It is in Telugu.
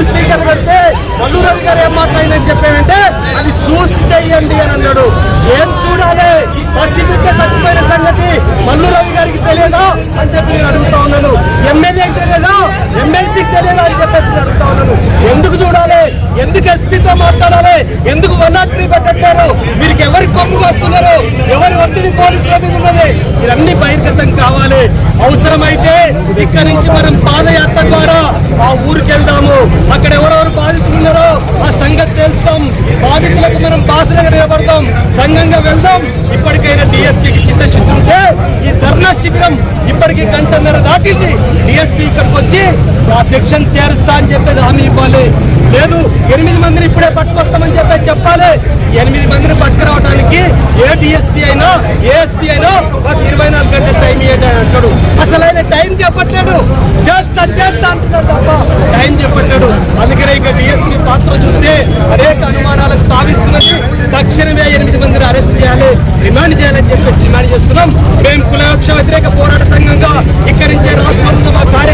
లౌడ్ స్పీకర్ పెడితే మల్లు రవి గారు ఏం మాట్లాడిందని చెప్పారంటే అది చూసి చెయ్యండి అని అన్నాడు. ఏం చూడాలి? పసిబిడ్డ చచ్చిపోయిన సంగతి మల్లు రవి గారికి తెలియదా అని చెప్పి నేను అడుగుతా ఉన్నాను. ఎమ్మెల్యేకి తెలియదా, ఎమ్మెల్సీకి తెలియదా అని చెప్పేసి అడుగుతా ఉన్నాను. ఎందుకు చూడాలి? ఎందుకు ఎస్పీతో మాట్లాడాలి? ఎందుకు 103 పెట్టట్లేదు? మీరు ఎవరి కొమ్ము వస్తున్నారు? ఎవరి ఒత్తిడి పోలీసుల మీద ఉన్నది? ఇవన్నీ బహిర్గతం కావాలి. అవసరమైతే ఇక్కడి నుంచి మనం పాదయాత్ర ద్వారా ఆ ఊరికి వెళ్దాము. అక్కడ ఎవరెవరు బాధితులు ఉన్నారో ఆ సంగతి తెలుస్తాం. బాధితులకు మనం బాసులుగా నిలబడతాం, సంఘంగా వెళ్దాం. ఇప్పటికైనా డిఎస్పీకి చిత్తశుద్ధి ఉంటే ఈ ధర్నా శిబిరం ఇప్పటికీ గంటన్నర దాటింది. డిఎస్పీ ఇక్కడికి వచ్చి ఆ సెక్షన్ చేరుస్తా అని చెప్పేది హామీ ఇవ్వాలి. లేదు 8 మందిని ఇప్పుడే పట్టుకొస్తామని చెప్పాలి. 8 మందిని పట్టుకురావడానికి ఏ డిఎస్పీ అయినా ఏఎస్పీ అయినా మాకు 24 గంటల టైం ఇవ్వండి అంటాడు. అసలు ఆయన టైం చెప్పట్లేడు, చేస్తా అంటున్నాడు తప్ప టైం చెప్పట్లేడు. అందుకనే ఇక డిఎస్పీ పాత్ర చూస్తే అనేక అనుమానాలకు తావిస్తున్నది. తక్షణమే 8 మందిని అరెస్ట్ చేయాలి, రిమాండ్ చేయాలని చెప్పేసి డిమాండ్ చేస్తున్నాం. మేము కులవృక్ష వ్యతిరేక పోరాట సంఘంగా